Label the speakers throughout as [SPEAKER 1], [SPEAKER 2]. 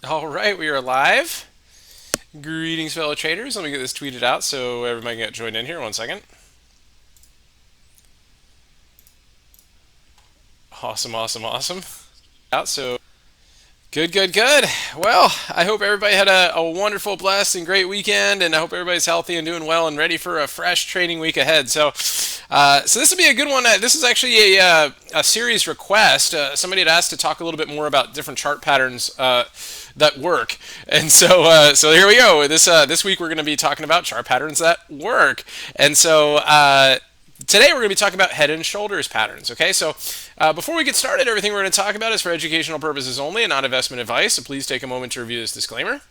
[SPEAKER 1] All right, we are live. Greetings, fellow traders. Let me get this tweeted out so everybody can get joined in here. 1 second. Awesome, awesome, awesome. Out so good, good, good. Well, I hope everybody had a wonderful, blessed, and great weekend, and I hope everybody's healthy and doing well and ready for a fresh trading week ahead. So this will be a good one. This is actually a series request. Somebody had asked to talk a little bit more about different chart patterns that work, and so here we go. This week we're going to be talking about chart patterns that work, and today we're going to be talking about head and shoulders patterns. Okay, so before we get started, everything we're going to talk about is for educational purposes only and not investment advice. So please take a moment to review this disclaimer.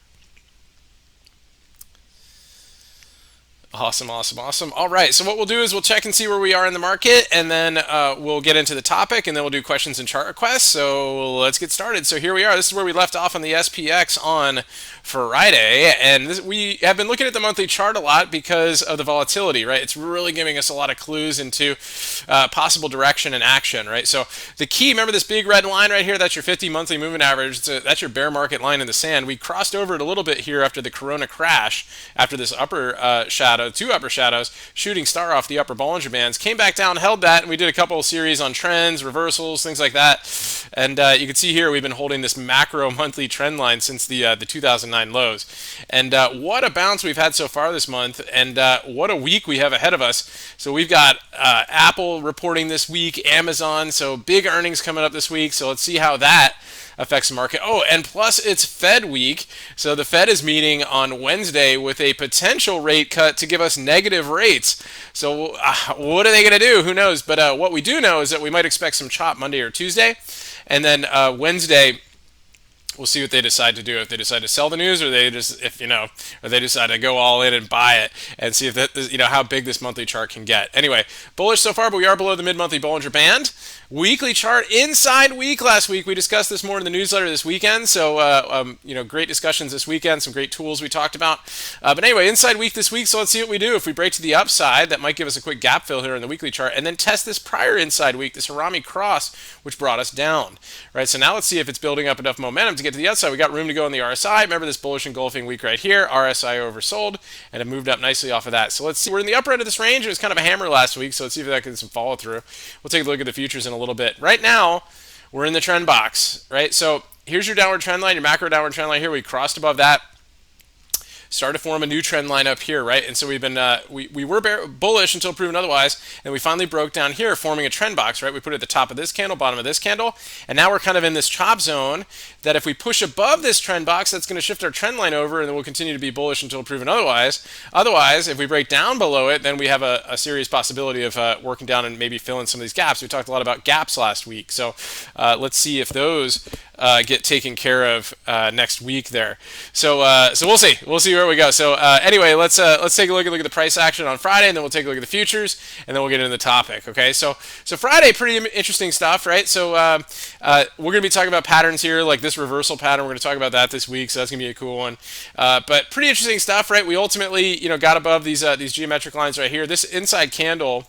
[SPEAKER 1] Awesome, awesome, awesome. All right, so what we'll do is we'll check and see where we are in the market, and then we'll get into the topic, and then we'll do questions and chart requests. So let's get started. So here we are. This is where we left off on the SPX on Friday, and we have been looking at the monthly chart a lot because of the volatility, right? It's really giving us a lot of clues into possible direction and action, right? So the key, remember this big red line right here? That's your 50 monthly moving average. That's your bear market line in the sand. We crossed over it a little bit here after the Corona crash, after this upper shadow, two upper shadows, shooting star off the upper Bollinger Bands, came back down, held that, and we did a couple of series on trends, reversals, things like that. And you can see here we've been holding this macro monthly trend line since the 2009 lows. And what a bounce we've had so far this month, and what a week we have ahead of us. So we've got Apple reporting this week, Amazon, so big earnings coming up this week. So let's see how that affects the market. Oh, and plus it's Fed week. So the Fed is meeting on Wednesday with a potential rate cut to give us negative rates. So what are they going to do? Who knows? But what we do know is that we might expect some chop Monday or Tuesday. And then Wednesday, we'll see what they decide to do. If they decide to sell the news, or they just, or they decide to go all in and buy it, and see if that, how big this monthly chart can get. Anyway, bullish so far, but we are below the mid-monthly Bollinger Band. Weekly chart inside week last week. We discussed this more in the newsletter this weekend. So, great discussions this weekend, some great tools we talked about. But anyway, inside week this week. So let's see what we do. If we break to the upside, that might give us a quick gap fill here in the weekly chart, and then test this prior inside week, this Harami cross, which brought us down. Right. So now let's see if it's building up enough momentum to get to the outside. We got room to go on the RSI. Remember this bullish engulfing week right here. RSI oversold, and it moved up nicely off of that. So let's see. We're in the upper end of this range. It was kind of a hammer last week. So let's see if that can get some follow through. We'll take a look at the futures in a little bit. Right now, we're in the trend box, right? So here's your downward trend line, your macro downward trend line here. We crossed above that, started to form a new trend line up here, right? And so we've been we were bullish until proven otherwise, and we finally broke down here, forming a trend box, right? We put it at the top of this candle, bottom of this candle, and now we're kind of in this chop zone that if we push above this trend box, that's going to shift our trend line over, and then we'll continue to be bullish until proven otherwise. Otherwise, if we break down below it, then we have a serious possibility of working down and maybe filling some of these gaps. We talked a lot about gaps last week, so let's see if those get taken care of next week there. So we'll see. We'll see where we go. So anyway, let's take a look at the price action on Friday, and then we'll take a look at the futures, and then we'll get into the topic. Okay. So Friday, pretty interesting stuff, right? So we're going to be talking about patterns here, like this reversal pattern. We're going to talk about that this week, so that's going to be a cool one. But pretty interesting stuff, right? We ultimately, got above these geometric lines right here. This inside candle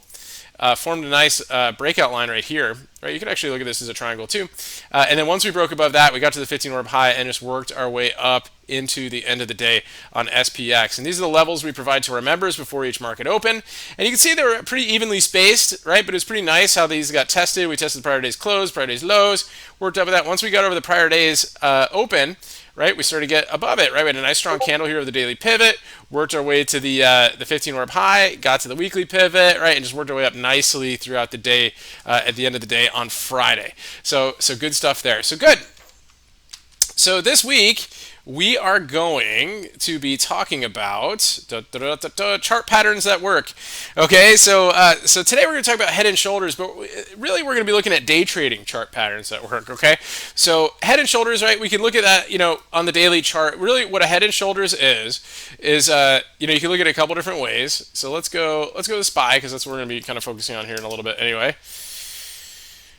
[SPEAKER 1] formed a nice breakout line right here. Right, you can actually look at this as a triangle too. And then once we broke above that, we got to the 15-orb high and just worked our way up into the end of the day on SPX. And these are the levels we provide to our members before each market open. And you can see they were pretty evenly spaced, right? But it's pretty nice how these got tested. We tested the prior day's close, prior day's lows, worked up with that. Once we got over the prior day's open, right, we started to get above it, right? We had a nice strong candle here of the daily pivot, worked our way to the 15-orb high, got to the weekly pivot, right, and just worked our way up nicely throughout the day at the end of the day on Friday. So good stuff there. So good. So this week we are going to be talking about chart patterns that work. Okay, so today we're going to talk about head and shoulders, but really we're going to be looking at day trading chart patterns that work. Okay, so head and shoulders, right? We can look at that, on the daily chart. Really, what a head and shoulders is you can look at it a couple different ways. So let's go to SPY, because that's what we're going to be kind of focusing on here in a little bit. Anyway,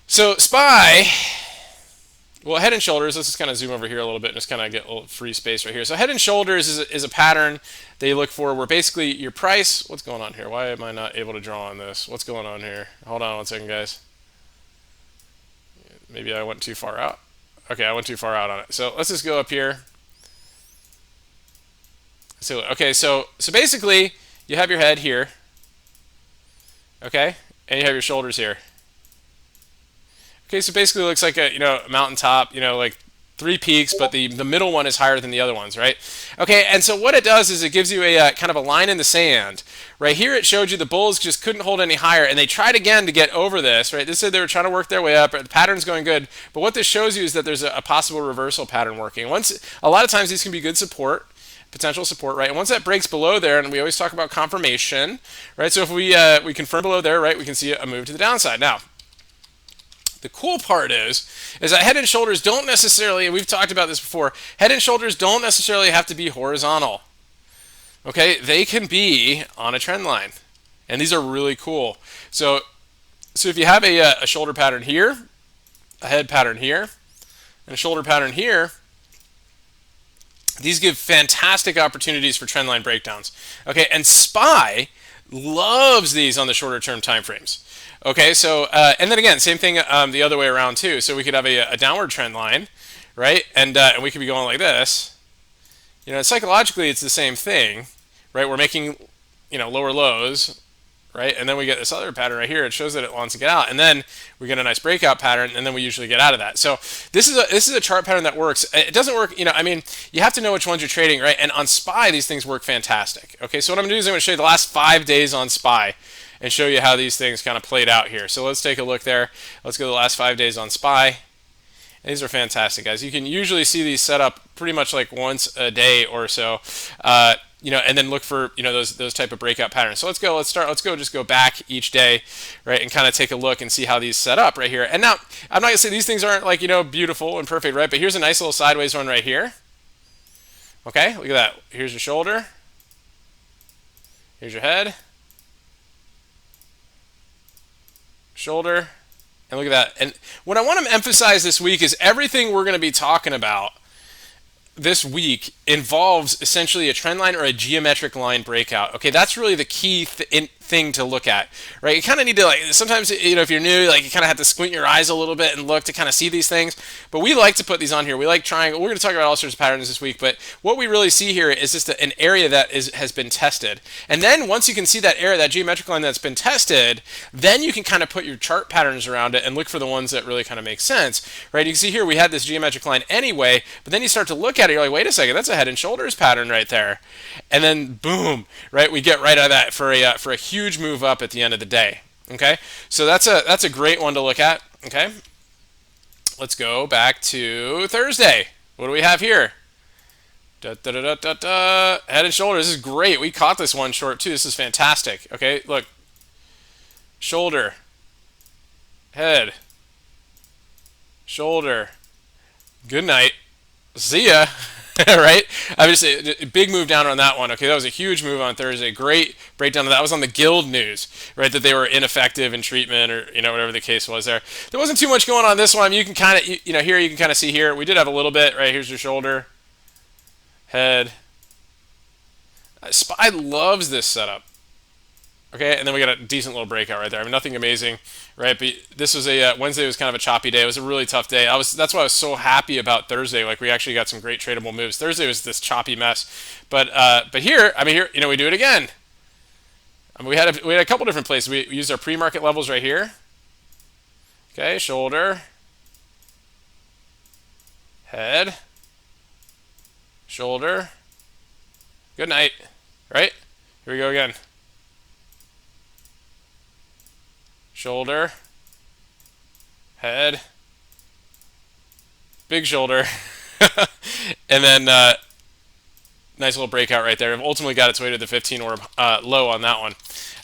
[SPEAKER 1] so SPY. Well, head and shoulders, let's just kind of zoom over here a little bit and just kind of get a little free space right here. So head and shoulders is a pattern that you look for where basically your price, what's going on here? Why am I not able to draw on this? What's going on here? Hold on 1 second, guys. Maybe I went too far out. Okay, I went too far out on it. So let's just go up here. So okay, so basically you have your head here, okay, and you have your shoulders here. Okay, so basically it looks like a mountaintop, like three peaks, but the middle one is higher than the other ones, right? Okay, and so what it does is it gives you a kind of a line in the sand. Right here it showed you the bulls just couldn't hold any higher, and they tried again to get over this, right? They said they were trying to work their way up, the pattern's going good, but what this shows you is that there's a possible reversal pattern working. A lot of times these can be good support, potential support, right? And once that breaks below there, and we always talk about confirmation, right? So if we confirm below there, right, we can see a move to the downside. Now, the cool part is that head and shoulders don't necessarily, and we've talked about this before, head and shoulders don't necessarily have to be horizontal. Okay, they can be on a trend line, and these are really cool. So if you have a shoulder pattern here, a head pattern here, and a shoulder pattern here, these give fantastic opportunities for trend line breakdowns. Okay, and SPY loves these on the shorter term time frames. Okay, so and then again, same thing the other way around too. So we could have a downward trend line, right? And we could be going like this. Psychologically, it's the same thing, right? We're making, lower lows, right? And then we get this other pattern right here. It shows that it wants to get out, and then we get a nice breakout pattern, and then we usually get out of that. So this is a chart pattern that works. It doesn't work, you have to know which ones you're trading, right? And on SPY, these things work fantastic. Okay, so what I'm going to do is I'm going to show you the last 5 days on SPY and show you how these things kind of played out here. So let's take a look there. Let's go to the last 5 days on SPY. And these are fantastic, guys. You can usually see these set up pretty much like once a day or so, and then look for those type of breakout patterns. So let's go back each day, right, and kind of take a look and see how these set up right here. And now I'm not gonna say these things aren't like beautiful and perfect, right? But here's a nice little sideways one right here. Okay, look at that. Here's your shoulder. Here's your head. Shoulder, and look at that. And what I want to emphasize this week is everything we're going to be talking about this week involves essentially a trend line or a geometric line breakout. Okay, that's really the key thing to look at, right? You kind of need to sometimes if you're new, you kind of have to squint your eyes a little bit and look to kind of see these things. But we like to put these on here. We like triangle. We're going to talk about all sorts of patterns this week, but what we really see here is just an area that has been tested. And then once you can see that area, that geometric line that's been tested, then you can kind of put your chart patterns around it and look for the ones that really kind of make sense, right? You can see here we had this geometric line anyway, but then you start to look at it, you're like, wait a second, that's a head and shoulders pattern right there. And then boom, right? We get right out of that for a huge move up at the end of the day. Okay, so that's a great one to look at. Okay, let's go back to Thursday. What do we have here? Head and shoulders. This is great. We caught this one short too. This is fantastic. Okay, look, shoulder, head, shoulder. Good night. See ya. Right? Obviously, a big move down on that one. Okay, that was a huge move on Thursday. Great breakdown of that. Was on the Guild news, right? That they were ineffective in treatment, or whatever the case was there. There wasn't too much going on this one. You can kind of here you can kind of see here. We did have a little bit. Right, here's your shoulder, head. SPY loves this setup. Okay, and then we got a decent little breakout right there. I mean, nothing amazing, right? But this was Wednesday was kind of a choppy day. It was a really tough day. That's why I was so happy about Thursday. Like, we actually got some great tradable moves. Thursday was this choppy mess, but here, we do it again. We had a couple different places. We used our pre-market levels right here. Okay, shoulder, head, shoulder. Good night. Right? Here we go again. Shoulder, head, big shoulder, and then nice little breakout right there. Ultimately got its way to the 15 orb low on that one.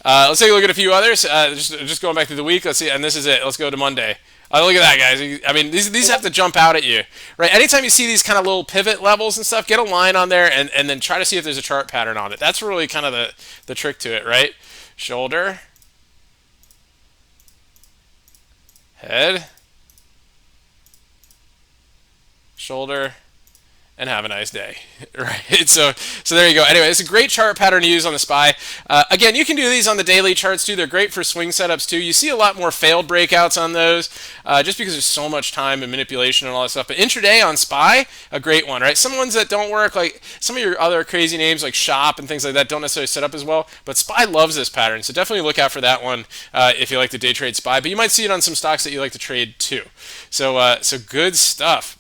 [SPEAKER 1] Let's take a look at a few others. Just going back through the week. Let's see, and this is it. Let's go to Monday. Look at that, guys. I mean, these have to jump out at you, right? Anytime you see these kind of little pivot levels and stuff, get a line on there and then try to see if there's a chart pattern on it. That's really kind of the trick to it, right? Shoulder, head, shoulder, and have a nice day. Right. So there you go. Anyway, it's a great chart pattern to use on the SPY. Again, you can do these on the daily charts too. They're great for swing setups too. You see a lot more failed breakouts on those, just because there's so much time and manipulation and all that stuff. But intraday on SPY, a great one, right? Some ones that don't work, like some of your other crazy names like Shop and things like that, don't necessarily set up as well. But SPY loves this pattern, so definitely look out for that one if you like to day trade SPY. But you might see it on some stocks that you like to trade too. So good stuff.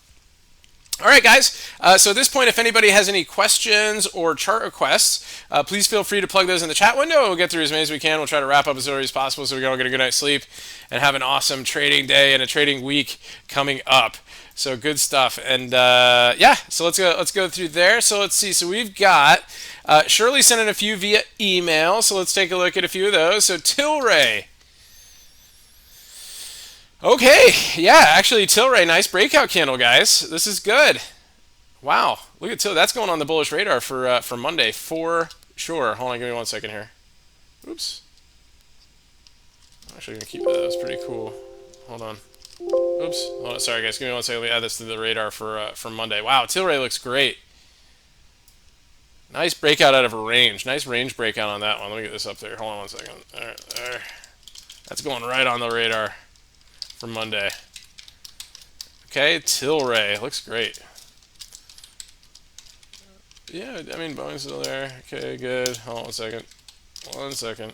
[SPEAKER 1] All right, guys. So at this point, if anybody has any questions or chart requests, please feel free to plug those in the chat window. We'll get through as many as we can. We'll try to wrap up as early as possible so we can all get a good night's sleep and have an awesome trading day and a trading week coming up. So good stuff. And yeah, so let's go through there. So let's see. So we've got Shirley sent in a few via email. So let's take a look at a few of those. So Tilray. Okay, yeah, actually, Tilray, nice breakout candle, guys. This is good. Wow, look at Tilray. That's going on the bullish radar for Monday, for sure. Hold on, give me 1 second here. Oops. I'm actually gonna keep that. That's pretty cool. Hold on. Oops. Hold on. Sorry, guys. Give me 1 second. Let me add this to the radar for Monday. Wow, Tilray looks great. Nice breakout out of a range. Nice range breakout on that one. Let me get this up there. Hold on 1 second. All right, there. That's going right on the radar for Monday. Okay, Tilray looks great. Yeah, I mean, Boeing's still there. Okay, good. Hold on 1 second. 1 second.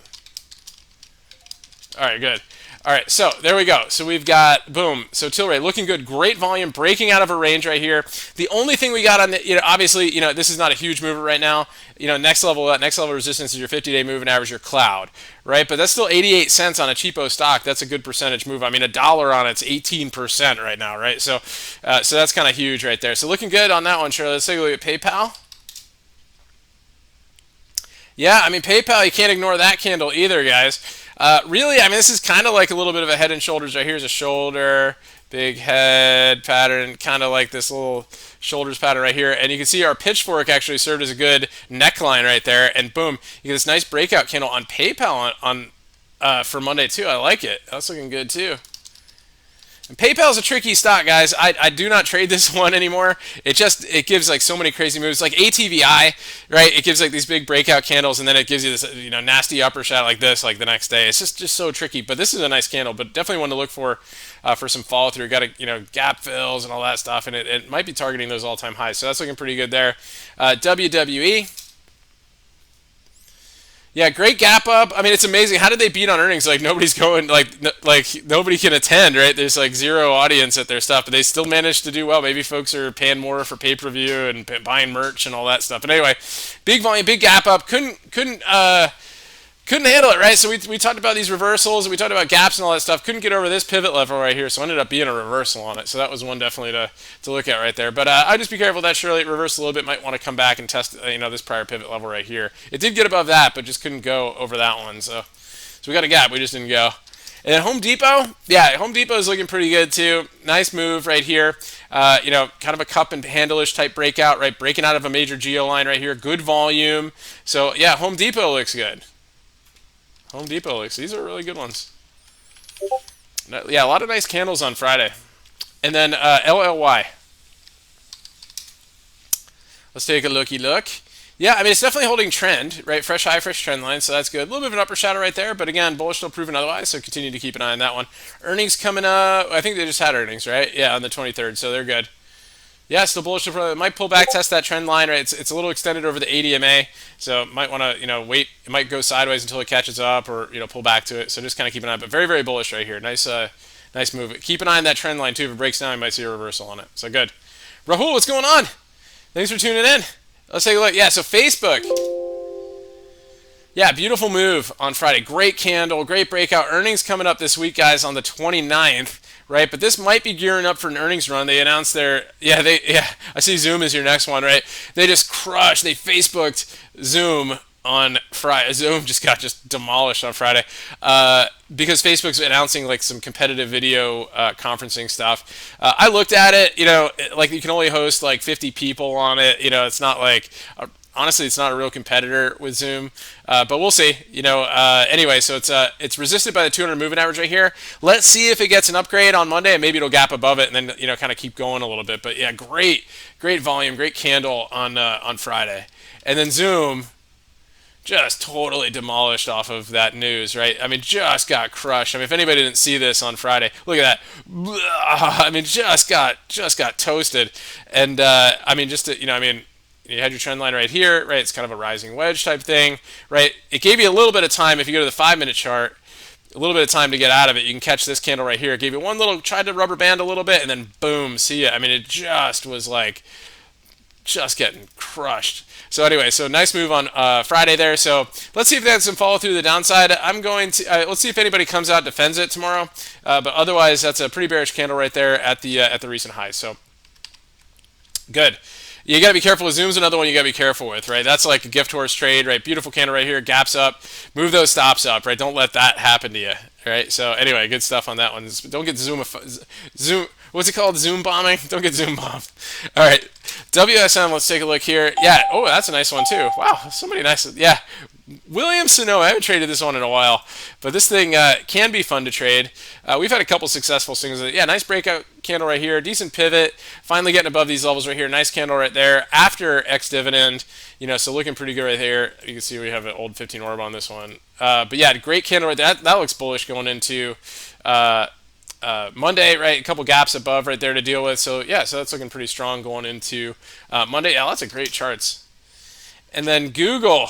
[SPEAKER 1] All right, good. All right, so there we go. So we've got, boom. So Tilray looking good. Great volume, breaking out of a range right here. The only thing we got on the, obviously, this is not a huge mover right now. Next level resistance is your 50-day moving average, your cloud, right? But that's still 88 cents on a cheapo stock. That's a good percentage move. I mean, $1 on it's 18% right now, right? So that's kind of huge right there. So looking good on that one, Shirley. Let's take a look at PayPal. Yeah, I mean, PayPal, you can't ignore that candle either, guys. Really, I mean, this is kind of like a little bit of a head and shoulders right here. Here's a shoulder, big head pattern, kind of like this little shoulders pattern right here. And you can see our pitchfork actually served as a good neckline right there. And boom, you get this nice breakout candle on PayPal on for Monday too. I like it. That's looking good too. And PayPal's a tricky stock, guys. I do not trade this one anymore. It gives like so many crazy moves, like ATVI, right? It gives like these big breakout candles, and then it gives you this nasty upper shot like this, like the next day. It's just so tricky. But this is a nice candle, but definitely one to look for some follow through. Got gap fills and all that stuff, and it might be targeting those all-time highs. So that's looking pretty good there. WWE. Yeah, great gap up. I mean, it's amazing. How did they beat on earnings? Like nobody's going, like nobody can attend, right? There's like zero audience at their stuff, but they still managed to do well. Maybe folks are paying more for pay-per-view and buying merch and all that stuff. But anyway, big volume, big gap up. Couldn't handle it, right? So we talked about these reversals, and we talked about gaps and all that stuff. Couldn't get over this pivot level right here, so ended up being a reversal on it. So that was one definitely to look at right there. But I'd just be careful that Shirley reversed a little bit. Might want to come back and test this prior pivot level right here. It did get above that, but just couldn't go over that one. So we got a gap. We just didn't go. And then Home Depot, yeah, Home Depot is looking pretty good too. Nice move right here. Kind of a cup and handle-ish type breakout, right? Breaking out of a major geo line right here. Good volume. So yeah, Home Depot looks good. Home Depot looks. These are really good ones. Yeah, a lot of nice candles on Friday. And then LLY. Let's take a looky look. Yeah, I mean, it's definitely holding trend, right? Fresh high, fresh trend line, so that's good. A little bit of an upper shadow right there, but again, bullish still proven otherwise, so continue to keep an eye on that one. Earnings coming up. I think they just had earnings, right? Yeah, on the 23rd, so they're good. Yeah, still bullish. It might pull back, test that trend line, right? It's a little extended over the 80 MA, so might want to wait. It might go sideways until it catches up, or pull back to it. So just kind of keep an eye. But very, very bullish right here. Nice move. Keep an eye on that trend line too. If it breaks down, you might see a reversal on it. So good. Rahul, what's going on? Thanks for tuning in. Let's take a look. Yeah, so Facebook. Yeah, beautiful move on Friday. Great candle, great breakout. Earnings coming up this week, guys, on the 29th. Right, but this might be gearing up for an earnings run. They announced I see Zoom is your next one, right? They just crushed. They Facebooked Zoom on Friday. Zoom just got demolished on Friday because Facebook's announcing like some competitive video conferencing stuff. I looked at it, like you can only host like 50 people on it. It's not like honestly, it's not a real competitor with Zoom, but we'll see. Anyway, so it's resisted by the 200 moving average right here. Let's see if it gets an upgrade on Monday, and maybe it'll gap above it, and then kind of keep going a little bit. But yeah, great volume, great candle on Friday, and then Zoom just totally demolished off of that news, right? I mean, just got crushed. I mean, if anybody didn't see this on Friday, look at that. I mean, just got toasted. And I mean, you had your trend line right here, right? It's kind of a rising wedge type thing, right? It gave you a little bit of time if you go to the 5-minute chart, a little bit of time to get out of it. You can catch this candle right here. It gave you one little, tried to rubber band a little bit, and then boom, see ya. I mean, it just was like just getting crushed. So anyway, so nice move on Friday there. So let's see if they had some follow through to the downside. I'm going to let's see if anybody comes out and defends it tomorrow. But otherwise, that's a pretty bearish candle right there at the recent high. So good. You got to be careful with Zoom's another one you got to be careful with, right? That's like a gift horse trade, right? Beautiful candle right here, gaps up, move those stops up, right? Don't let that happen to you, right? So anyway, good stuff on that one. Don't get Zoom. What's it called? Zoom bombing? Don't get Zoom bombed. All right, WSM. Let's take a look here. Yeah. Oh, that's a nice one too. Wow, somebody nice. Yeah. William Sano, I haven't traded this one in a while, but this thing can be fun to trade. We've had a couple successful things. Yeah, nice breakout candle right here, decent pivot, finally getting above these levels right here. Nice candle right there after ex-dividend, so looking pretty good right here. You can see we have an old 15 orb on this one. But yeah, great candle right there. That looks bullish going into Monday, right? A couple gaps above right there to deal with. So yeah, so that's looking pretty strong going into Monday. Yeah, lots of great charts. And then Google.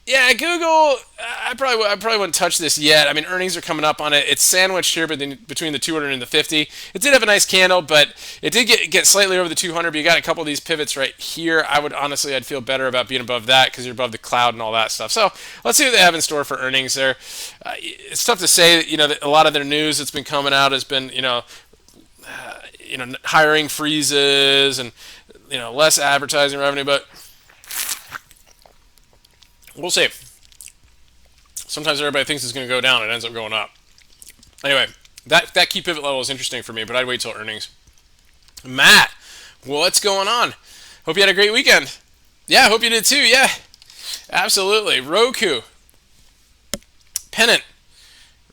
[SPEAKER 1] Yeah, Google, I probably wouldn't touch this yet. I mean, earnings are coming up on it. It's sandwiched here between the 200 and the 50. It did have a nice candle, but it did get slightly over the 200, but you got a couple of these pivots right here. I'd feel better about being above that because you're above the cloud and all that stuff. So let's see what they have in store for earnings there. It's tough to say, that a lot of their news that's been coming out has been, hiring freezes and, less advertising revenue, but we'll see. Sometimes everybody thinks it's going to go down. It ends up going up. Anyway, that key pivot level is interesting for me, but I'd wait till earnings. Matt, what's going on? Hope you had a great weekend. Yeah, I hope you did too. Yeah, absolutely. Roku. Pennant.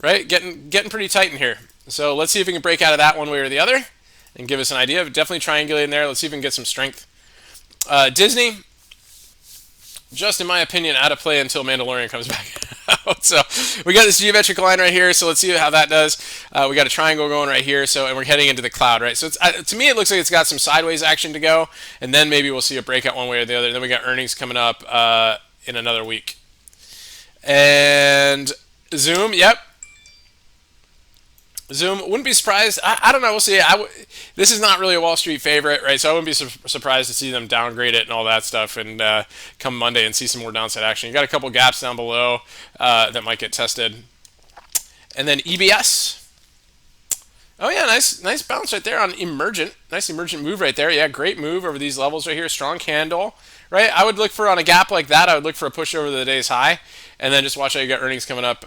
[SPEAKER 1] Right? Getting pretty tight in here. So let's see if we can break out of that one way or the other and give us an idea. Definitely triangulating there. Let's see if we can get some strength. Disney. Just in my opinion, out of play until Mandalorian comes back out. So we got this geometric line right here. So let's see how that does. We got a triangle going right here. So and we're heading into the cloud, right? So to me, it looks like it's got some sideways action to go, and then maybe we'll see a breakout one way or the other. Then we got earnings coming up in another week. And Zoom, yep. Zoom, wouldn't be surprised. I don't know. We'll see. This is not really a Wall Street favorite, right? So I wouldn't be surprised to see them downgrade it and all that stuff and come Monday and see some more downside action. You got a couple gaps down below that might get tested. And then EBS. Oh, yeah, nice bounce right there on Emergent. Nice Emergent move right there. Yeah, great move over these levels right here. Strong candle, right? I would look for, on a gap like that, I would look for a push over the day's high. And then just watch how you got earnings coming up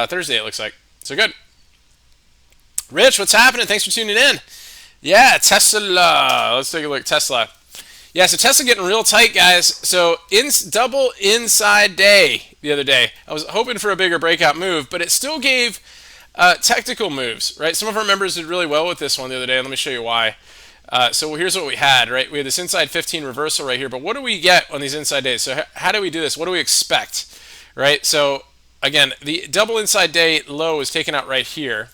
[SPEAKER 1] Thursday, it looks like. So good. Rich, what's happening? Thanks for tuning in. Yeah, Tesla. Let's take a look at Tesla. Yeah, so Tesla getting real tight, guys. So double inside day the other day. I was hoping for a bigger breakout move, but it still gave technical moves, right? Some of our members did really well with this one the other day, and let me show you why. So here's what we had, right? We had this inside 15 reversal right here, but what do we get on these inside days? So how do we do this? What do we expect, right? So again, the double inside day low is taken out right here.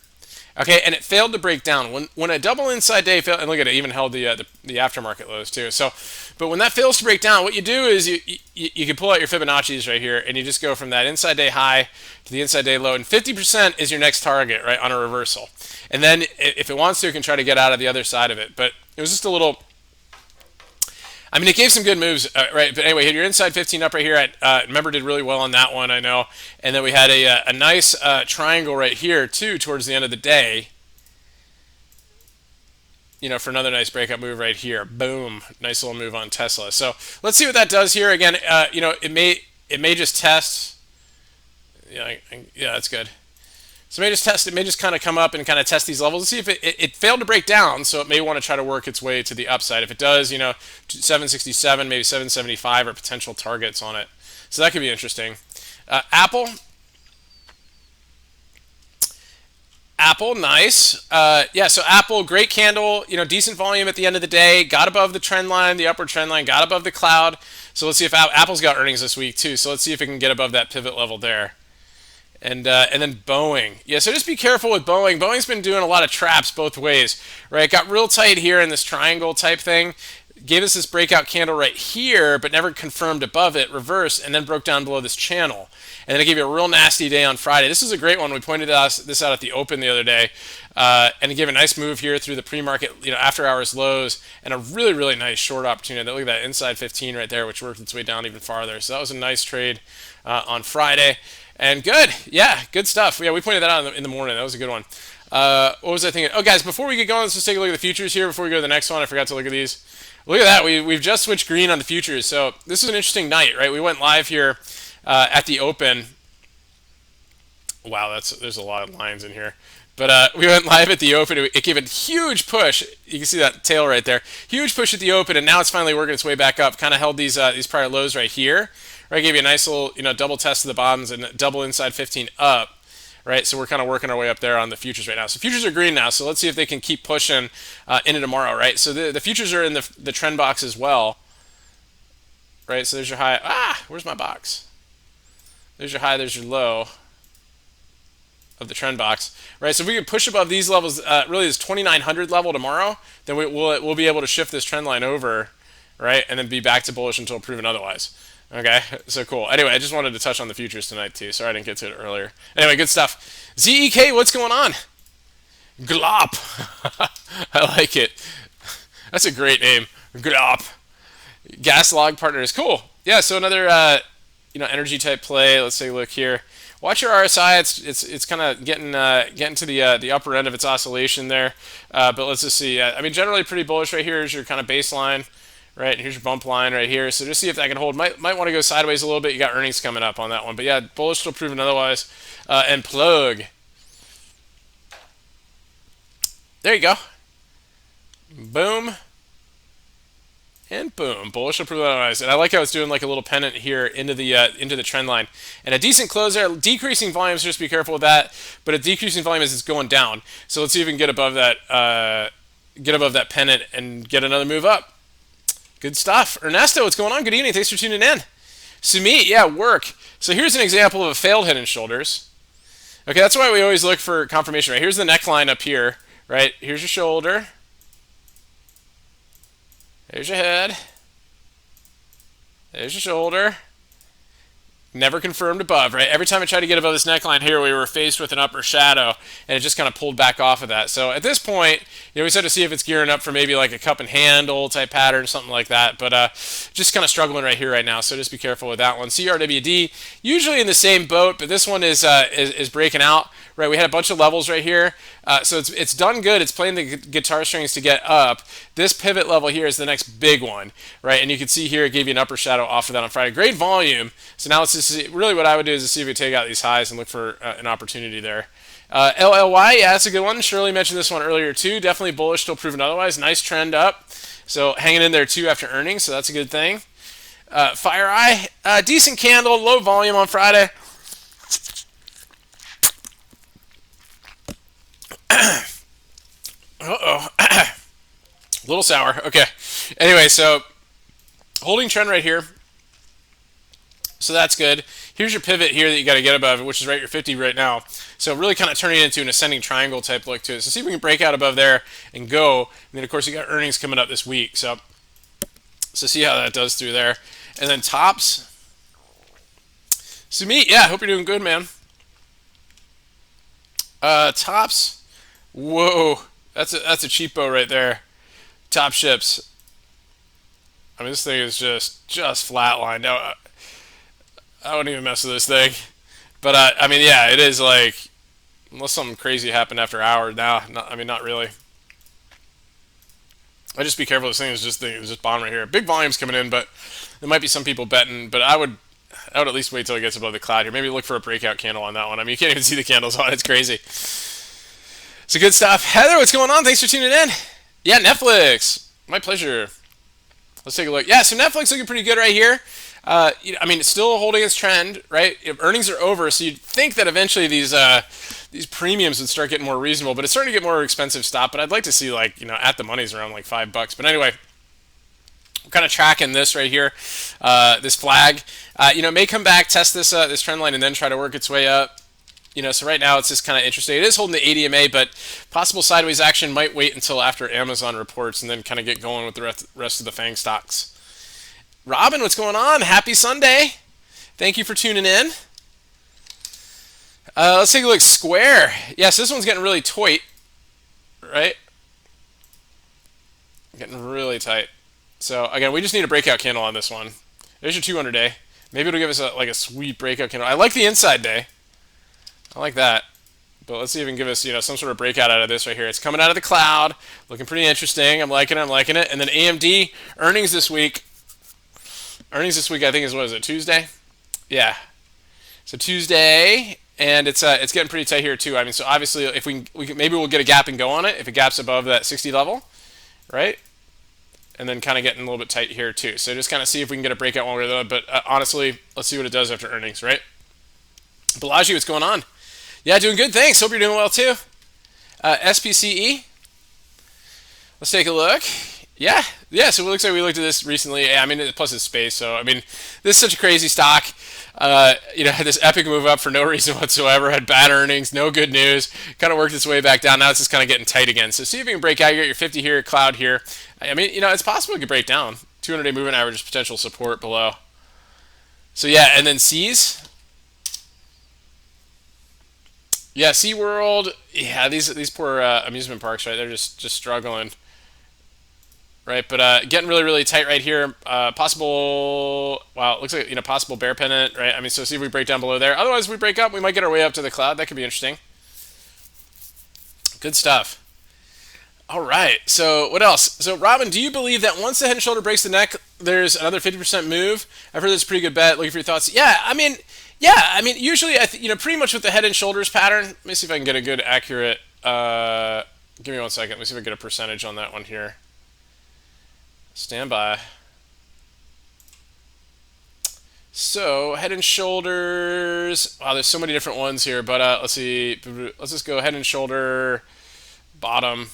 [SPEAKER 1] Okay, and it failed to break down. When a double inside day failed, and look at it, even held the aftermarket lows too. So, but when that fails to break down, what you do is you can pull out your Fibonacci's right here, and you just go from that inside day high to the inside day low, and 50% is your next target, right, on a reversal. And then if it wants to, it can try to get out of the other side of it. But it was just a little. I mean, it gave some good moves, right? But anyway, your inside 15 up right here. Remember, did really well on that one, I know. And then we had a nice triangle right here, too, towards the end of the day. For another nice breakout move right here. Boom. Nice little move on Tesla. So let's see what that does here. Again, it may just test. Yeah, that's good. So it may just test. It may just kind of come up and kind of test these levels and see if it failed to break down. So it may want to try to work its way to the upside. If it does, 767, maybe 775 are potential targets on it. So that could be interesting. Apple. Apple, nice. Yeah, so Apple, great candle, decent volume at the end of the day, got above the trend line, the upward trend line, got above the cloud. So let's see if Apple's got earnings this week too. So let's see if it can get above that pivot level there. And then Boeing. Yeah, so just be careful with Boeing. Boeing's been doing a lot of traps both ways, right? Got real tight here in this triangle type thing. Gave us this breakout candle right here, but never confirmed above it, reversed, and then broke down below this channel. And then it gave you a real nasty day on Friday. This is a great one. We pointed this out at the open the other day. And it gave a nice move here through the pre-market, after hours lows, and a really, really nice short opportunity. Look at that inside 15 right there, which worked its way down even farther. So that was a nice trade on Friday. And good. Yeah, good stuff. Yeah, we pointed that out in the morning. That was a good one. What was I thinking? Oh, guys, before we get going, let's just take a look at the futures here before we go to the next one. I forgot to look at these. Look at that. We've just switched green on the futures. So this is an interesting night, right? We went live here at the open. Wow, there's a lot of lines in here. But we went live at the open. It gave a huge push. You can see that tail right there. Huge push at the open, and now it's finally working its way back up. Kind of held these prior lows right here. Right, gave you a nice little double test to the bottoms and double inside 15 up. Right, so we're kind of working our way up there on the futures right now. So futures are green now. So let's see if they can keep pushing into tomorrow. Right, so the futures are in the trend box as well. Right, so there's your high. Where's my box? There's your high. There's your low of the trend box, right? So if we can push above these levels, really this 2900 level tomorrow, then we'll be able to shift this trend line over, right, and then be back to bullish until proven otherwise. Okay, so cool. Anyway, I just wanted to touch on the futures tonight too. Sorry I didn't get to it earlier. Anyway, good stuff. ZEK, what's going on? Glop. I like it. That's a great name. Glop. Gas log partners. Cool. Yeah. So another energy type play. Let's take a look here. Watch your RSI. It's kind of getting to the upper end of its oscillation there. But let's just see. I mean, generally pretty bullish right here is your kind of baseline, right? And here's your bump line right here. So just see if that can hold. Might want to go sideways a little bit. You got earnings coming up on that one. But yeah, bullish till proven otherwise. And plug. There you go. Boom. And boom, bullish till proven otherwise. And I like how it's doing like a little pennant here into the trend line. And a decent close there. Decreasing volume, so just be careful with that. But a decreasing volume as it's going down. So let's see if we can get above that pennant and get another move up. Good stuff. Ernesto, what's going on? Good evening. Thanks for tuning in. Sumit, yeah, work. So here's an example of a failed head and shoulders. Okay, that's why we always look for confirmation, right? Here's the neckline up here, right? Here's your shoulder. There's your head. There's your shoulder. Never confirmed above, right? Every time I tried to get above this neckline here, we were faced with an upper shadow, and it just kind of pulled back off of that. So at this point, we start to see if it's gearing up for maybe like a cup and handle type pattern, something like that. But just kind of struggling right here right now, so just be careful with that one. CRWD, usually in the same boat, but this one is breaking out. Right, we had a bunch of levels right here, so it's done good. It's playing the guitar strings to get up. This pivot level here is the next big one, right? And you can see here it gave you an upper shadow off of that on Friday. Great volume. So now it's just really what I would do is to see if we take out these highs and look for an opportunity there. LLY, yeah, that's a good one. Shirley mentioned this one earlier too. Definitely bullish till proven otherwise. Nice trend up. So hanging in there too after earnings, so that's a good thing. FireEye, decent candle, low volume on Friday. Uh-oh. A little sour. Okay. Anyway, so holding trend right here. So that's good. Here's your pivot here that you got to get above, which is right your 50 right now. So really kind of turning it into an ascending triangle type look to it. So see if we can break out above there and go. And then, of course, you got earnings coming up this week. So see how that does through there. And then tops. Sumit, yeah, hope you're doing good, man. Tops. Whoa, that's a cheapo right there. Top ships. I mean, this thing is just flatlined. Now, I wouldn't even mess with this thing. But I mean, yeah, it is like unless something crazy happened after hours. Now, not really. I just be careful. This thing is just bond right here. Big volumes coming in, but there might be some people betting. But I would I would at least wait till it gets above the cloud here. Maybe look for a breakout candle on that one. I mean, you can't even see the candles on it. It's crazy. So good stuff. Heather, what's going on? Thanks for tuning in. Yeah, Netflix. My pleasure. Let's take a look. Yeah, so Netflix looking pretty good right here. I mean, it's still holding its trend, right? Earnings are over, so you'd think that eventually these premiums would start getting more reasonable, but it's starting to get more expensive stuff. But I'd like to see at the money's around like $5. But anyway, we're kind of tracking this right here, this flag. It may come back, test this trend line, and then try to work its way up. So right now it's just kind of interesting. It is holding the ADMA, but possible sideways action might wait until after Amazon reports and then kind of get going with the rest of the FANG stocks. Robin, what's going on? Happy Sunday. Thank you for tuning in. Let's take a look. Square. Yes, this one's getting really tight, right? Getting really tight. So again, we just need a breakout candle on this one. There's your 200 day. Maybe it'll give us a sweet breakout candle. I like the inside day. I like that. But let's see if it can give us some sort of breakout out of this right here. It's coming out of the cloud, looking pretty interesting. I'm liking it. And then AMD earnings this week. Earnings this week, I think, is Tuesday? Yeah. So Tuesday, and it's getting pretty tight here too. I mean, so obviously, if maybe we'll get a gap and go on it if it gaps above that 60 level, right? And then kind of getting a little bit tight here too. So just kind of see if we can get a breakout one way or the other. But honestly, let's see what it does after earnings, right? Balaji, what's going on? Yeah, doing good. Thanks. Hope you're doing well too. SPCE. Let's take a look. Yeah. So it looks like we looked at this recently. I mean, plus it's space. So I mean, this is such a crazy stock. Had this epic move up for no reason whatsoever. Had bad earnings, no good news. Kind of worked its way back down. Now it's just kind of getting tight again. So see if you can break out. You got your 50 here, cloud here. I mean, it's possible it could break down. 200-day moving average is potential support below. So yeah, and then C's. Yeah, SeaWorld. Yeah, these poor amusement parks, right? They're just struggling. Right, but getting really, really tight right here. Possible, wow, it looks like, possible bear pennant, right? I mean, so see if we break down below there. Otherwise, if we break up, we might get our way up to the cloud. That could be interesting. Good stuff. All right, so what else? So, Robin, do you believe that once the head and shoulder breaks the neck, there's another 50% move? I've heard that's a pretty good bet. Looking for your thoughts. Yeah, I mean, usually, pretty much with the head and shoulders pattern. Let me see if I can get a good, accurate, give me 1 second. Let me see if I can get a percentage on that one here. Stand by. So, head and shoulders. Wow, there's so many different ones here, but let's see. Let's just go head and shoulder, bottom.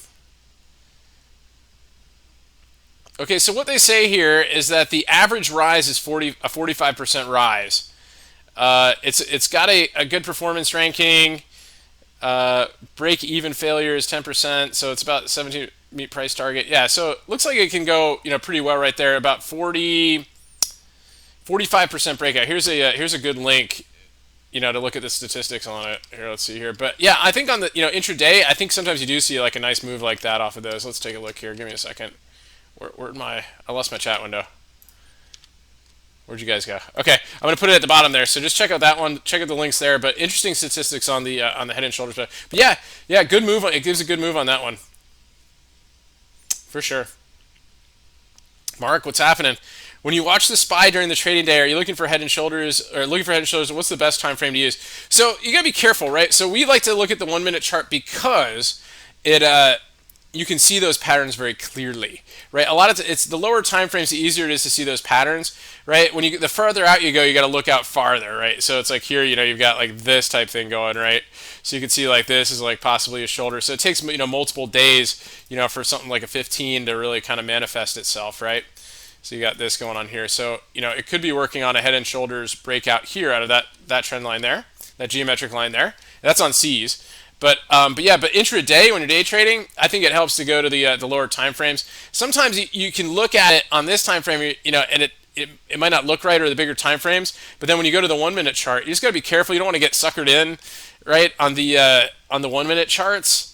[SPEAKER 1] Okay, so what they say here is that the average rise is a 45% rise. It's got a good performance ranking. Break-even failure is 10%, so it's about 17 meet price target. Yeah, so it looks like it can go pretty well right there. About 45% breakout. Here's a good link to look at the statistics on it. Here, let's see here. But yeah, I think on the intraday, I think sometimes you do see like a nice move like that off of those. Let's take a look here. Give me a second. I lost my chat window. Where'd you guys go? Okay, I'm gonna put it at the bottom there. So just check out that one. Check out the links there. But interesting statistics on the head and shoulders. But yeah, good move. It gives a good move on that one. For sure. Mark, what's happening? When you watch the SPY during the trading day, are you looking for head and shoulders, what's the best time frame to use? So you gotta be careful, right? So we like to look at the 1 minute chart because you can see those patterns very clearly, right? A lot of it's the lower time frames, the easier it is to see those patterns, right? The further out you go, you got to look out farther, right? So it's like here, you've got like this type thing going, right? So you can see like this is like possibly a shoulder. So it takes multiple days, for something like a 15 to really kind of manifest itself, right? So you got this going on here. So it could be working on a head and shoulders breakout here out of that trend line there, that geometric line there. That's on C's. But intraday when you're day trading, I think it helps to go to the lower time frames. Sometimes you can look at it on this time frame, and it might not look right, or the bigger time frames. But then when you go to the 1 minute chart, you just got to be careful. You don't want to get suckered in, right, on the 1 minute charts,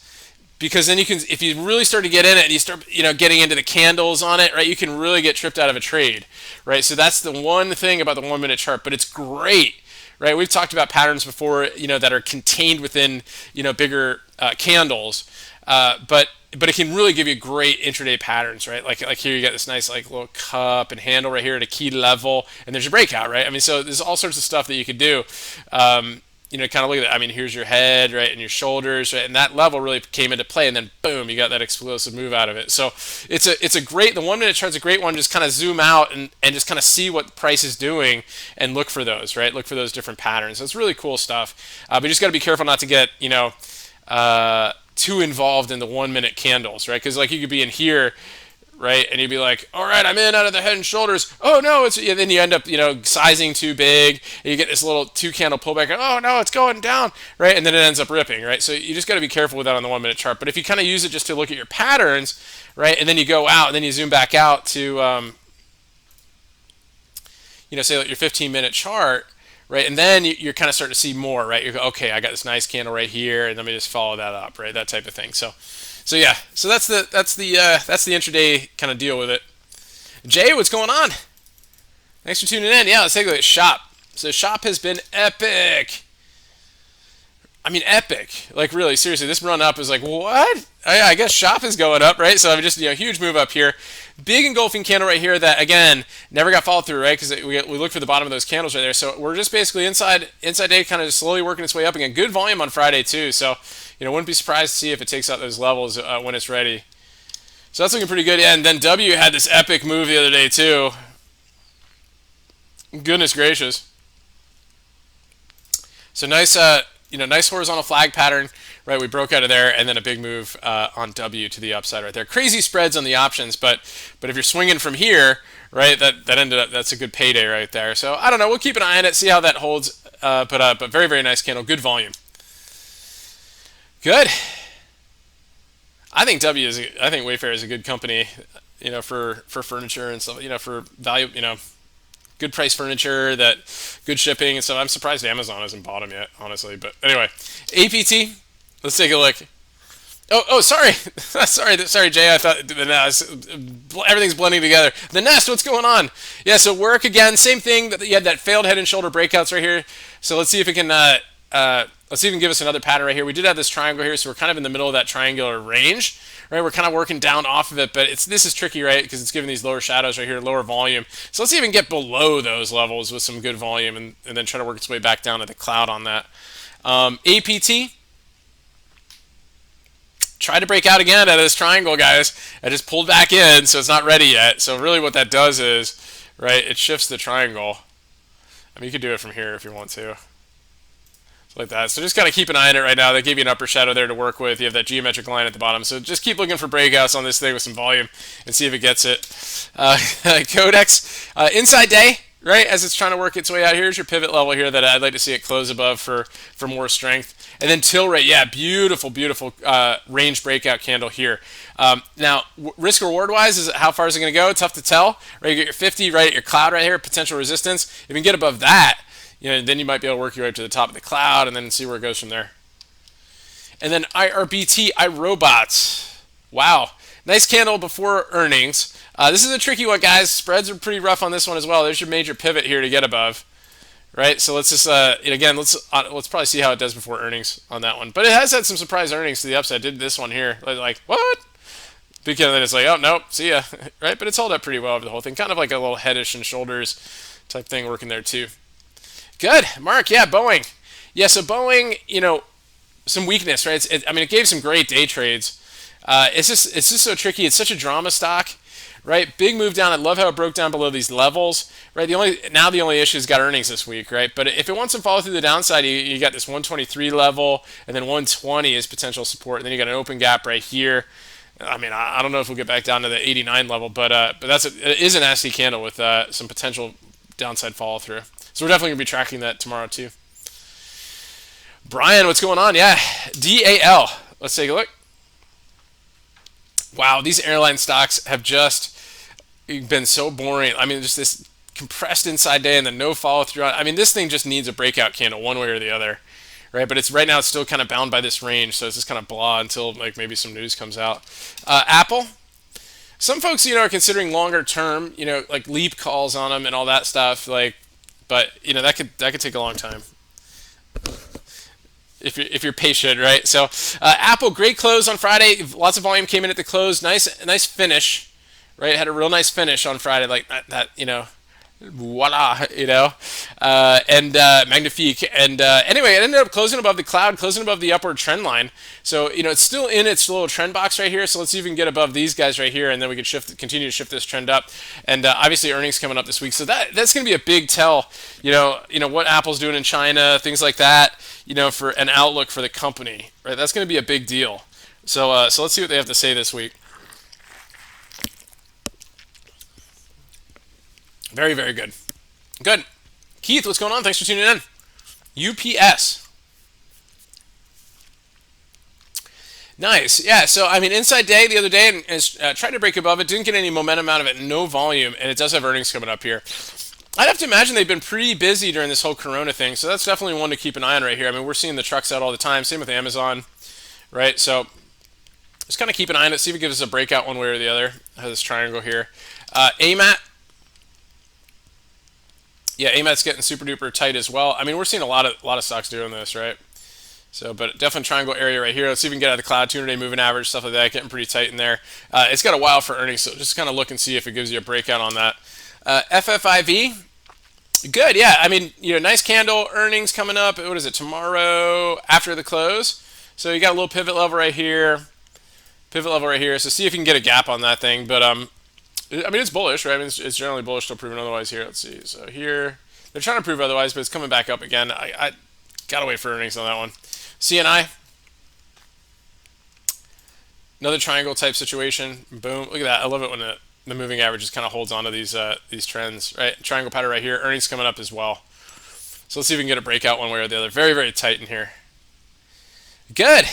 [SPEAKER 1] because then if you really start to get in it and you start getting into the candles on it, right, you can really get tripped out of a trade, right? So that's the one thing about the 1 minute chart, but it's great. Right, we've talked about patterns before, that are contained within, bigger candles. But but it can really give you great intraday patterns, right? Like here you got this nice like little cup and handle right here at a key level, and there's your breakout, right? I mean, so there's all sorts of stuff that you could do. Kind of look at that. I mean, here's your head, right, and your shoulders, right, and that level really came into play, and then boom, you got that explosive move out of it. So it's a great. The 1 minute chart's a great one. Just kind of zoom out and just kind of see what the price is doing and look for those, right? Look for those different patterns. So it's really cool stuff. But you just got to be careful not to get too involved in the 1 minute candles, right? Because like you could be in here, right, and you'd be like, all right, I'm in out of the head and shoulders. Oh no, it's and then you end up sizing too big, and you get this little 2 candle pullback. And, oh no, it's going down, right, and then it ends up ripping, right? So you just got to be careful with that on the 1 minute chart. But if you kind of use it just to look at your patterns, right, and then you go out and then you zoom back out to say like your 15-minute chart. Right, and then you're kind of starting to see more, right? You go, okay, I got this nice candle right here, and let me just follow that up, right? That type of thing. So yeah, so that's the intraday kind of deal with it. Jay, what's going on? Thanks for tuning in. Yeah, let's take a look at Shop. So Shop has been epic. I mean, epic. Like really, seriously, this run up is like what? I guess Shop is going up, right? So I mean, just huge move up here. Big engulfing candle right here that again never got followed through, right? Because we looked for the bottom of those candles right there. So we're just basically inside day, kind of just slowly working its way up again. Good volume on Friday too. So wouldn't be surprised to see if it takes out those levels when it's ready. So that's looking pretty good. Yeah, and then W had this epic move the other day too. Goodness gracious. So nice. Nice horizontal flag pattern, right? We broke out of there, and then a big move on W to the upside right there. Crazy spreads on the options, but if you're swinging from here, right, that ended up, that's a good payday right there. So I don't know, we'll keep an eye on it, see how that holds. But very, very nice candle, good volume. Good. I think Wayfair is a good company, for furniture and stuff, for value, good price furniture, that good shipping and stuff. I'm surprised Amazon hasn't bought them yet, honestly. But anyway, APT. Let's take a look. Oh, sorry, sorry, Jay. I thought the Nest, everything's blending together. The Nest, what's going on? Yeah, so work again, same thing. That you had that failed head and shoulder breakouts right here. So let's see if it can. Let's see if it can give us another pattern right here. We did have this triangle here, so we're kind of in the middle of that triangular range, right? We're kind of working down off of it, but this is tricky, right? Because it's giving these lower shadows right here, lower volume. So let's see if we can get below those levels with some good volume, and then try to work its way back down to the cloud on that. APT. Tried to break out again out of this triangle, guys. I just pulled back in, so it's not ready yet. So really what that does is, right, it shifts the triangle. I mean, you could do it from here if you want to. Like that. So just kind of keep an eye on it right now. They gave you an upper shadow there to work with. You have that geometric line at the bottom. So just keep looking for breakouts on this thing with some volume and see if it gets it. Codex, inside day, right? As it's trying to work its way out. Here's your pivot level here that I'd like to see it close above for more strength. And then till rate, yeah, beautiful, beautiful range breakout candle here. Now, risk reward wise, how far is it going to go? Tough to tell. Right, you get your 50 right at your cloud right here, potential resistance. If you can get above that, then you might be able to work your way up to the top of the cloud and then see where it goes from there. And then IRBT, iRobots. Wow. Nice candle before earnings. This is a tricky one, guys. Spreads are pretty rough on this one as well. There's your major pivot here to get above. Right? So let's just, again, let's probably see how it does before earnings on that one. But it has had some surprise earnings to the upside. Did this one here. Like, what? Because then it's like, oh, nope, see ya. Right? But it's held up pretty well over the whole thing. Kind of like a little headish and shoulders type thing working there too. Good. Mark, yeah, Boeing. Yeah, so Boeing, some weakness, right? It gave some great day trades. It's just so tricky. It's such a drama stock, right? Big move down. I love how it broke down below these levels, right? The only issue is got earnings this week, right? But if it wants to follow through the downside, you got this 123 level, and then 120 is potential support, and then you got an open gap right here. I mean, I don't know if we'll get back down to the 89 level, but it is a nasty candle with some potential downside follow through. So we're definitely going to be tracking that tomorrow too. Brian, what's going on? Yeah, DAL. Let's take a look. Wow, these airline stocks have just been so boring. I mean, just this compressed inside day and then no follow through. I mean, this thing just needs a breakout candle one way or the other, right? But right now it's still kind of bound by this range, so it's just kind of blah until like maybe some news comes out. Apple. Some folks, are considering longer term, like leap calls on them and all that stuff, like. But that could take a long time. if you're patient, right? So Apple, great close on Friday. Lots of volume came in at the close. Nice finish, right? Had a real nice finish on Friday, like that voila, and magnifique. And anyway, it ended up closing above the cloud, closing above the upward trend line. So it's still in its little trend box right here. So let's see if we can get above these guys right here, and then we can continue to shift this trend up. And obviously earnings coming up this week, so that's going to be a big tell. What Apple's doing in China, things like that. For an outlook for the company, right? That's going to be a big deal. So let's see what they have to say this week. Very, very good. Good. Keith, what's going on? Thanks for tuning in. UPS. Nice. Yeah, so, inside day the other day, and tried to break above it. Didn't get any momentum out of it. No volume, and it does have earnings coming up here. I'd have to imagine they've been pretty busy during this whole Corona thing, so that's definitely one to keep an eye on right here. We're seeing the trucks out all the time. Same with Amazon, right? So just kind of keep an eye on it. See if it gives us a breakout one way or the other. Has this triangle here. AMAT. Yeah, AMAT's getting super duper tight as well. We're seeing a lot of stocks doing this, right? So, but definitely triangle area right here. Let's see if we can get out of the cloud, 200-day moving average, stuff like that, getting pretty tight in there. It's got a while for earnings, so just kind of look and see if it gives you a breakout on that. FFIV, good, yeah. Nice candle, earnings coming up. What is it, tomorrow after the close? So you got a little pivot level right here. So see if you can get a gap on that thing, but it's bullish, right? It's generally bullish till proven otherwise here. Let's see. So here, they're trying to prove otherwise, but it's coming back up again. I gotta wait for earnings on that one. CNI, another triangle type situation. Boom. Look at that. I love it when the moving average just kind of holds on to these trends, right? Triangle pattern right here. Earnings coming up as well. So let's see if we can get a breakout one way or the other. Very, very tight in here. Good.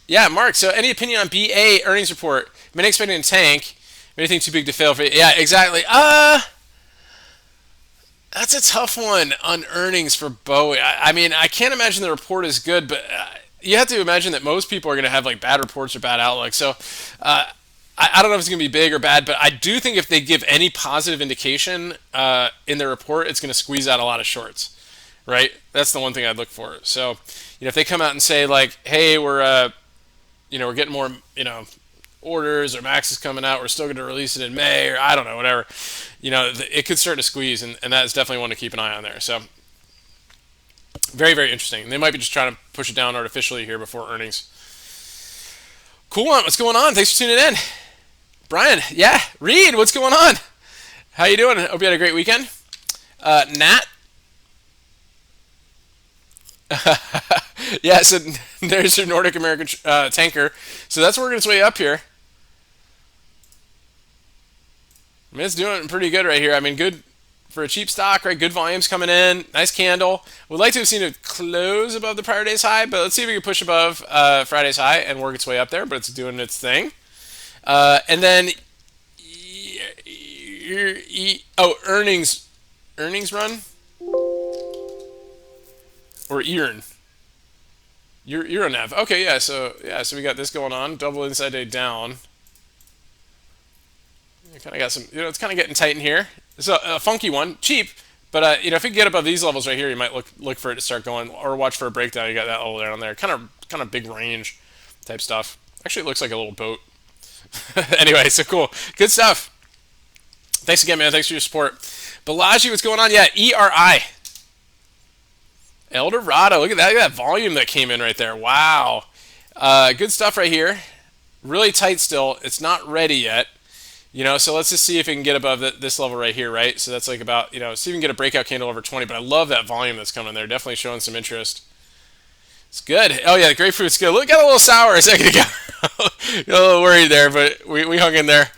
[SPEAKER 1] Yeah, Mark. So any opinion on BA earnings report? Been expecting a tank. Anything too big to fail for? Yeah, exactly. That's a tough one on earnings for Bowie. I can't imagine the report is good, but you have to imagine that most people are going to have like bad reports or bad outlook. So I don't know if it's going to be big or bad, but I do think if they give any positive indication in their report, it's going to squeeze out a lot of shorts, right? That's the one thing I'd look for. So if they come out and say like, hey, we're getting more, orders, or Max is coming out, we're still going to release it in May, or I don't know, whatever, it could start to squeeze, and that is definitely one to keep an eye on there. So very, very interesting. They might be just trying to push it down artificially here before earnings. Cool one. What's going on? Thanks for tuning in. Brian, yeah. Reed, what's going on? How you doing? Hope you had a great weekend. Nat. Yeah, so there's your Nordic American tanker. So that's working its way up here. It's doing pretty good right here. Good for a cheap stock, right? Good volumes coming in. Nice candle. Would like to have seen it close above the prior day's high, but let's see if we can push above Friday's high and work its way up there, but it's doing its thing. And then, earnings run? Or earn? You're a nav. Okay, yeah, so we got this going on. Double inside day down. Kind of got some, it's kind of getting tight in here. It's a funky one, cheap, but if you get above these levels right here, you might look for it to start going, or watch for a breakdown. You got that level down there, kind of big range type stuff. Actually, it looks like a little boat. Anyway, so cool, good stuff. Thanks again, man. Thanks for your support. Balaji, what's going on? Yeah, ERI. El Dorado, look at that volume that came in right there. Wow, good stuff right here. Really tight still. It's not ready yet. So let's just see if we can get above this level right here, right? So that's like about, see if we can get a breakout candle over 20, but I love that volume that's coming there. Definitely showing some interest. It's good. Oh, yeah, the grapefruit's good. Look, got a little sour a second ago. Got a little worried there, but we hung in there.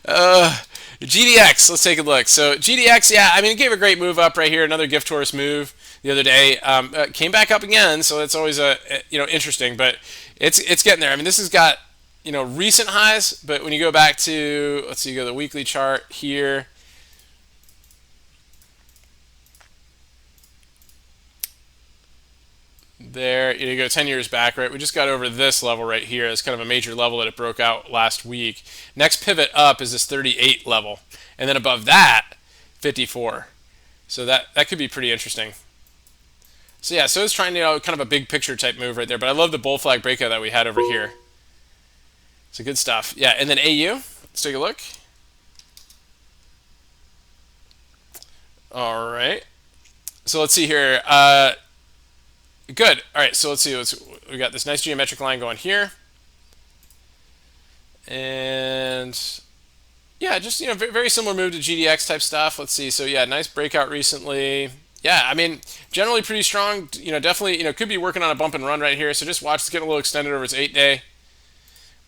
[SPEAKER 1] GDX, let's take a look. So GDX, yeah, it gave a great move up right here. Another gift horse move the other day. Came back up again, so it's always interesting, but it's getting there. This has got recent highs, but when you go back to, let's see, you go to the weekly chart here. There, you go 10 years back, right? We just got over this level right here. It's kind of a major level that it broke out last week. Next pivot up is this 38 level, and then above that, 54. So that could be pretty interesting. So yeah, so it's trying kind of a big picture type move right there. But I love the bull flag breakout that we had over here. So good stuff. Yeah, and then AU. Let's take a look. All right. So let's see here. Good. All right. So let's see. We got this nice geometric line going here, and yeah, just very similar move to GDX type stuff. Let's see. So yeah, nice breakout recently. Yeah, I mean, generally pretty strong. Definitely, could be working on a bump and run right here. So just watch. It's getting a little extended over its 8-day.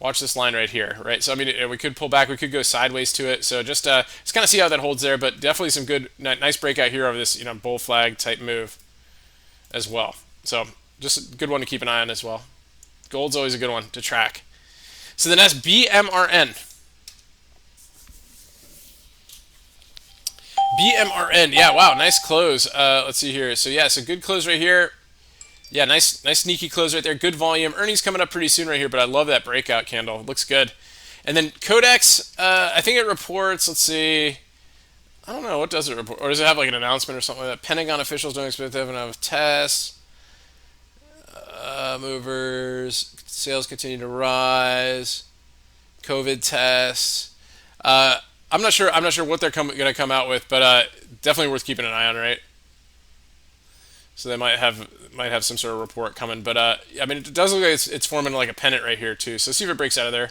[SPEAKER 1] Watch this line right here, right? So I mean, we could pull back, we could go sideways to it. So just kind of see how that holds there, but definitely some good, nice breakout here over this, bull flag type move as well. So just a good one to keep an eye on as well. Gold's always a good one to track. So the next BMRN. BMRN, yeah, wow, nice close. Let's see here. So yeah, so good close right here. Yeah, nice sneaky close right there. Good volume. Earnings coming up pretty soon right here, but I love that breakout candle. It looks good. And then Codex, I think it reports, let's see, I don't know, what does it report? Or does it have like an announcement or something like that? Pentagon officials don't expect to have enough tests. Movers, sales continue to rise. COVID tests. I'm not sure what they're going to come out with, but definitely worth keeping an eye on, right? So they might have some sort of report coming, but I mean, it does look like it's forming like a pennant right here too. So see if it breaks out of there.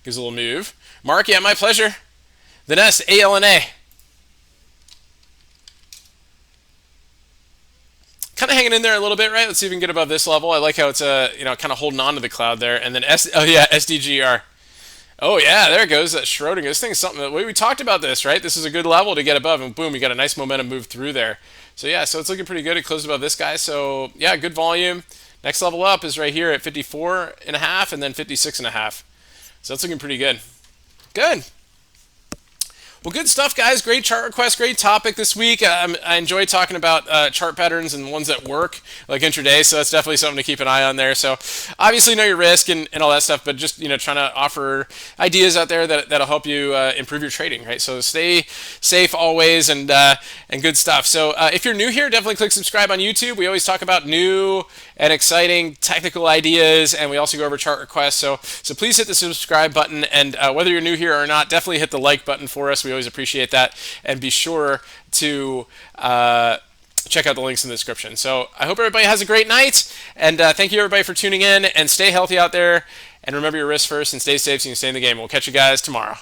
[SPEAKER 1] Gives a little move. Mark, yeah, my pleasure. The next ALNA. Kind of hanging in there a little bit, right? Let's see if we can get above this level. I like how it's kind of holding on to the cloud there, and then SDGR. Oh yeah, there it goes. That Schrodinger. This thing's something that we talked about this, right? This is a good level to get above, and boom, you got a nice momentum move through there. So yeah, so it's looking pretty good. It closed above this guy. So yeah, good volume. Next level up is right here at 54.5 and then 56.5. So that's looking pretty good. Good. Well, good stuff, guys. Great chart request, great topic this week. I enjoy talking about chart patterns and ones that work, like intraday. So that's definitely something to keep an eye on there. So obviously know your risk and all that stuff, but just trying to offer ideas out there that'll help you improve your trading, right? So stay safe always and good stuff. So if you're new here, definitely click subscribe on YouTube. We always talk about new and exciting technical ideas, and we also go over chart requests. So please hit the subscribe button, and whether you're new here or not, definitely hit the like button for us. We always appreciate that, and be sure to check out the links in the description. So I hope everybody has a great night, and thank you everybody for tuning in, and stay healthy out there, and remember your risk first, and stay safe so you can stay in the game. We'll catch you guys tomorrow.